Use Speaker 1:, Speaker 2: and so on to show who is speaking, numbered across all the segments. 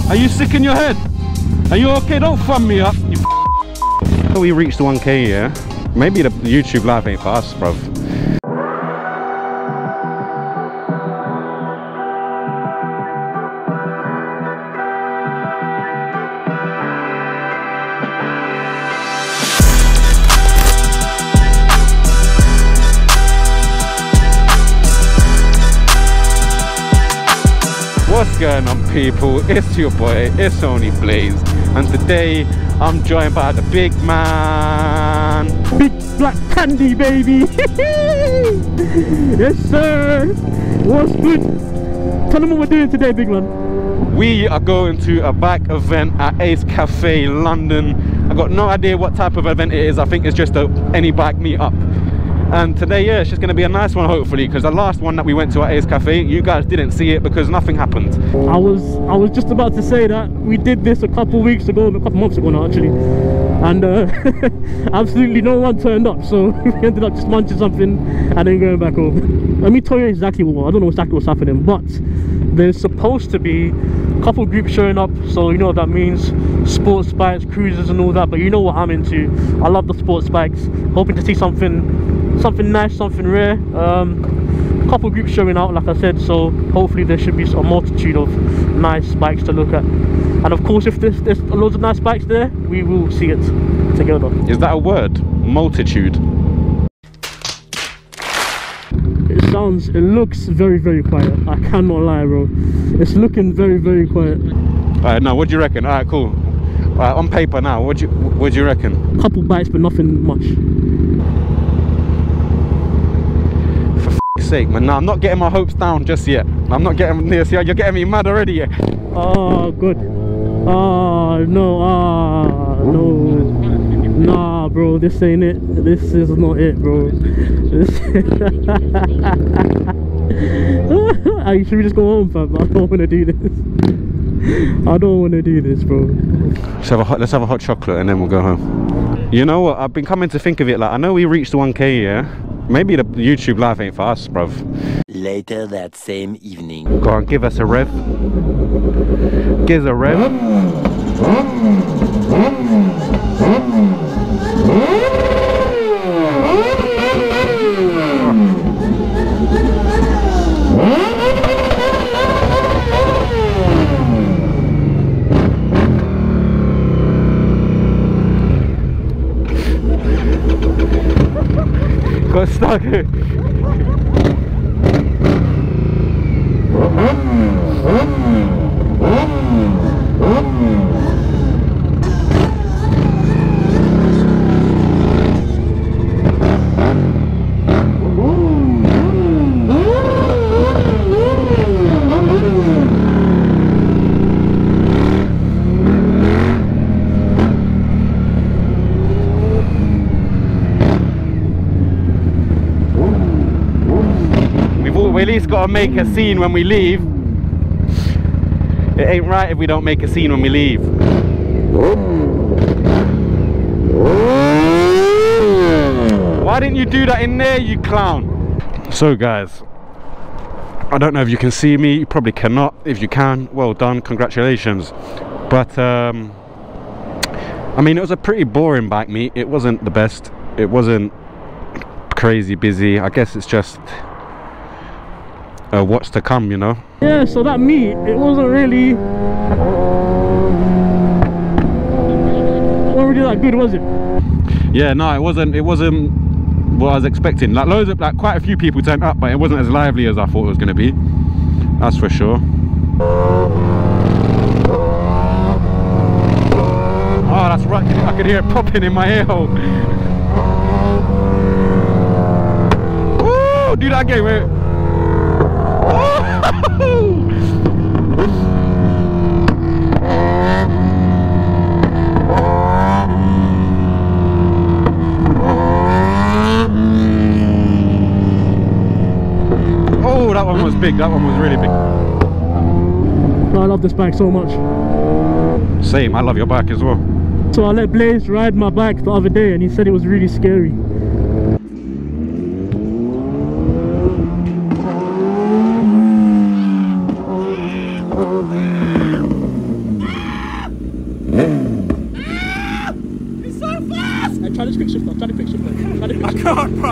Speaker 1: Are you sick in your head? Are you okay? Don't thumb me up. So we reached the 1K, yeah? Maybe the YouTube live ain't for us, bruv. What's going on, people? It's your boy, it's only Blaze, and today I'm joined by the big man, Big Black Candy, baby. Yes sir, what's good? Tell them what we're doing today, big man. We are going to a bike event at Ace Cafe London. I got no idea what type of event it is. I think it's just any bike meetup. And today, yeah, it's just going to be a nice one, hopefully, because the last one that we went to at Ace Cafe, you guys didn't see it because nothing happened. I was just about to say that we did this a couple months ago now, actually, and absolutely no one turned up, so we ended up just munching something and then going back home. Let me tell you exactly what, I don't know exactly what's happening, but there's supposed to be a couple groups showing up, so you know what that means, sports bikes, cruisers and all that, but you know what I'm into. I love the sports bikes, hoping to see something nice, something rare. Couple groups showing out, like I said, so hopefully there should be a multitude of nice bikes to look at, and of course if there's loads of nice bikes there, we will see it together. Is that a word? Multitude? It looks very, very quiet. I cannot lie, bro. It's looking very, very quiet. Alright, now what do you reckon? Alright, cool. Alright, on paper now, what do you reckon? Couple bikes, but nothing much. Sake, man. No, I'm not getting my hopes down just yet. I'm not getting this. You're getting me mad already. Yeah. Oh, good. Oh, no. No. Nah, bro. This ain't it. This is not it, bro. Should we just go home, fam? I don't want to do this. I don't want to do this, bro. Let's have a hot chocolate and then we'll go home. You know what? I've been coming to think of it. Like, I know we reached the 1K, yeah? Maybe the YouTube live ain't for us, bruv.
Speaker 2: Later that same evening.
Speaker 1: Go on, give us a rev. Give us a rev. Got stuck. We at least gotta make a scene when we leave. It ain't right if we don't make a scene when we leave. Why didn't you do that in there, you clown? So guys, I don't know if you can see me, you probably cannot. If you can, well done, congratulations. But I mean, it was a pretty boring bike meet. It wasn't the best. It wasn't crazy busy. I guess it's just what's to come, you know. Yeah, so that meet, it wasn't really that good, was it? Yeah, no, it wasn't what I was expecting. Like quite a few people turned up, but it wasn't as lively as I thought it was going to be, that's for sure. Oh, that's right, I could hear it popping in my ear hole. Woo, do that again, wait. Oh, that one was big. That one was really big. I love this bike so much. Same, I love your bike as well. So I let Blaze ride my bike the other day and he said it was really scary.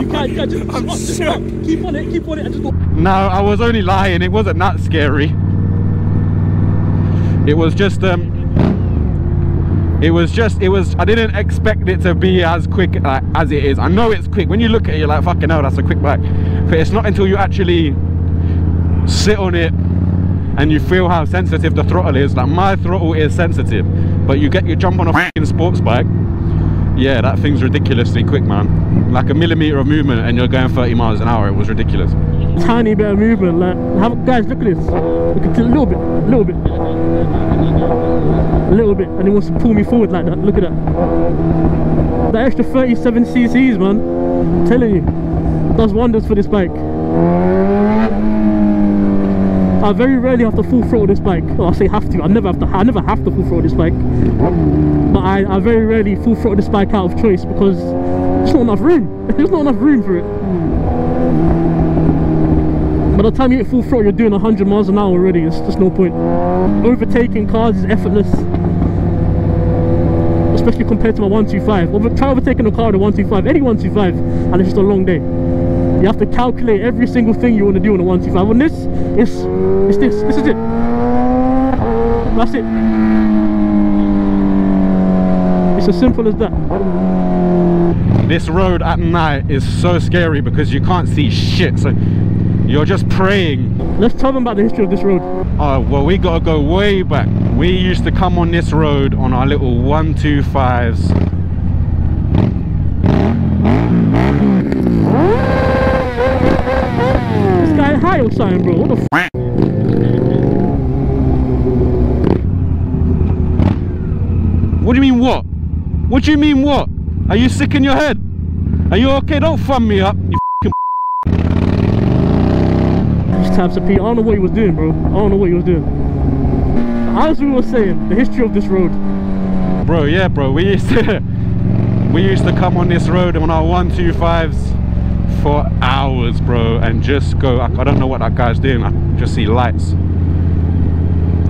Speaker 3: Just keep on it, keep on it.
Speaker 1: No, I was only lying. It wasn't that scary. It was just I didn't expect it to be as quick as it is. I know it's quick. When you look at it, you're like, fucking hell, that's a quick bike. But it's not until you actually sit on it and you feel how sensitive the throttle is. Like, my throttle is sensitive, but you jump on a fucking sports bike, yeah, that thing's ridiculously quick, man. Like a millimeter of movement and you're going 30 miles an hour. It was ridiculous.
Speaker 3: Tiny bit of movement, like, guys, look at this. Look at it, a little bit, and he wants to pull me forward like that. Look at that. That extra 37 cc's, man. I'm telling you, does wonders for this bike. I very rarely have to full throttle this bike. Well, I say have to. I never have to full throttle this bike. But I very rarely full throttle this bike out of choice because there's not enough room. There's not enough room for it. By the time you hit full throttle, you're doing 100 miles an hour already. It's just no point. Overtaking cars is effortless, especially compared to my 125. Try overtaking a car on a 125, any 125, and it's just a long day. You have to calculate every single thing you want to do on a 125. On this, this is it. That's it. It's as simple as that.
Speaker 1: This road at night is so scary because you can't see shit, so you're just praying.
Speaker 3: Let's tell them about the history of this road.
Speaker 1: Oh, well, we gotta go way back. We used to come on this road on our little 125s.
Speaker 3: This guy high or something, bro? What the f?
Speaker 1: What do you mean what? What do you mean what? Are you sick in your head? Are you okay? Don't thumb me up, you f***ing.
Speaker 3: Just taps a P. I don't know what he was doing, bro. I don't know what he was doing. As we were saying, the history of this road.
Speaker 1: Bro, yeah, bro. We used to come on this road on our 125s for hours, bro, and just go. I don't know what that guy's doing. I just see lights.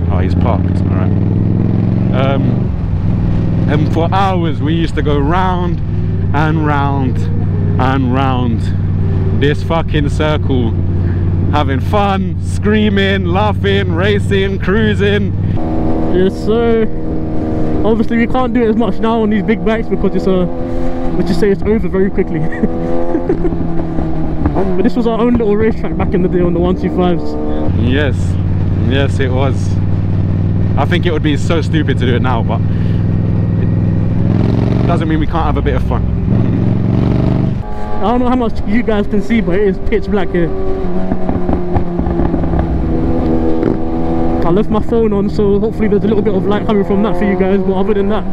Speaker 1: Oh, he's parked. All right. And for hours we used to go round and round and round this fucking circle, having fun, screaming, laughing, racing, cruising.
Speaker 3: Yes, sir. Obviously we can't do it as much now on these big bikes because it's let's just say it's over very quickly. But this was our own little racetrack back in the day on the 125s.
Speaker 1: Yes, yes it was. I think it would be so stupid to do it now, but it doesn't mean we can't have a bit of fun.
Speaker 3: I don't know how much you guys can see, but it is pitch black here. I left my phone on, so hopefully there's a little bit of light coming from that for you guys, but other than that,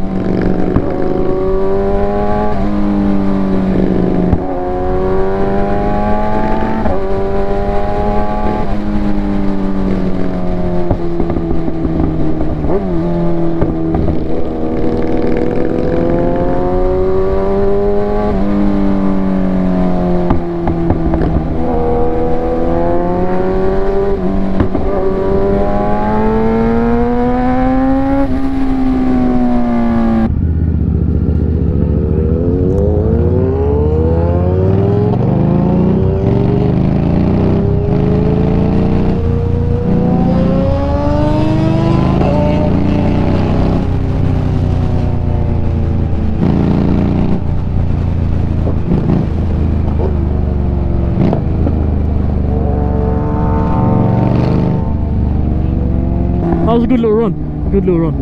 Speaker 3: that was a good little run. Good little run.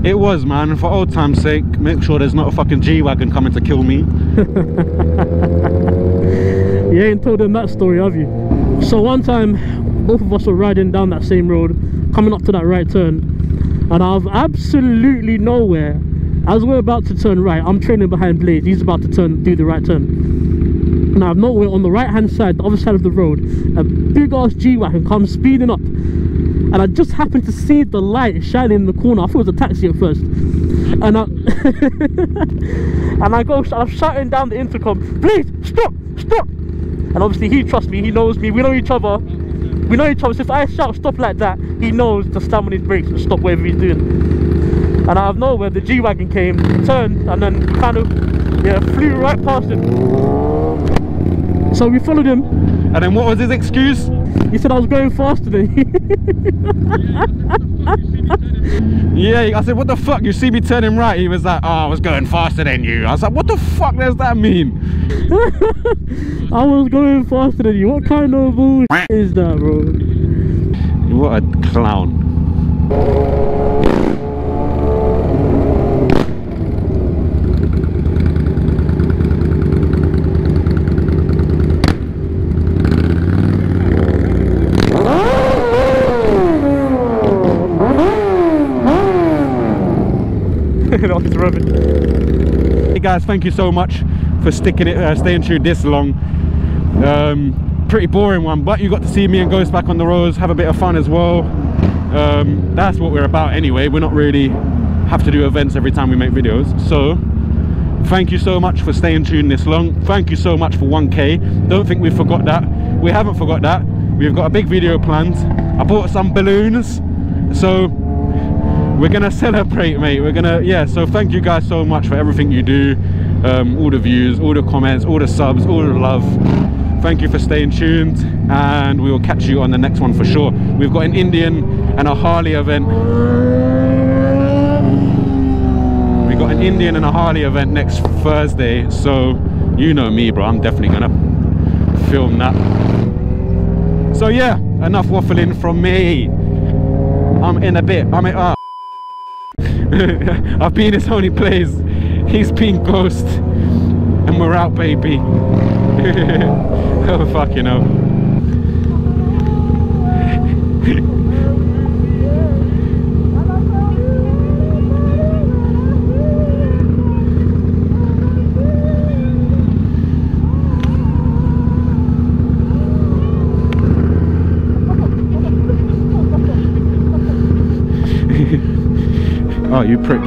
Speaker 1: It was, man. For old time's sake, make sure there's not a fucking G-Wagon coming to kill me.
Speaker 3: You ain't told them that story, have you? So one time, both of us were riding down that same road, coming up to that right turn, and out of absolutely nowhere, as we're about to turn right, I'm trailing behind Blaze, he's about to do the right turn. And out of nowhere, on the right hand side, the other side of the road, a big ass G-Wagon comes speeding up. And I just happened to see the light shining in the corner. I thought it was a taxi at first. And I'm shouting down the intercom, please, stop, stop. And obviously he trusts me, he knows me, we know each other. So if I shout stop like that, he knows to slam on his brakes and stop whatever he's doing. And out of nowhere, the G-Wagon came, turned, and then kind of, yeah, flew right past him. So we followed him.
Speaker 1: And then what was his excuse?
Speaker 3: He said I was going faster than you.
Speaker 1: Yeah, I said, what the fuck? You see me turning right? He was like, oh, I was going faster than you. I was like, what the fuck does that mean?
Speaker 3: I was going faster than you. What kind of bullshit is that, bro?
Speaker 1: What a clown. Hey guys, thank you so much for staying tuned this long. Pretty boring one, but you got to see me and Ghost back on the roads, have a bit of fun as well. That's what we're about anyway. We're not really have to do events every time we make videos. So thank you so much for staying tuned this long. Thank you so much for 1K. Don't think we forgot that. We haven't forgot that. We've got a big video planned. I bought some balloons, so we're gonna celebrate, mate. We're gonna, yeah, so thank you guys so much for everything you do, all the views, all the comments, all the subs, all the love. Thank you for staying tuned, and we will catch you on the next one for sure. We've got an Indian and a Harley event. We've got an Indian and a Harley event next Thursday, so you know me, bro, I'm definitely gonna film that. So yeah, enough waffling from me. I'm in a bit, I've been his only place. He's been Ghost, and we're out, baby. Oh fuck, you know. Oh, you prick.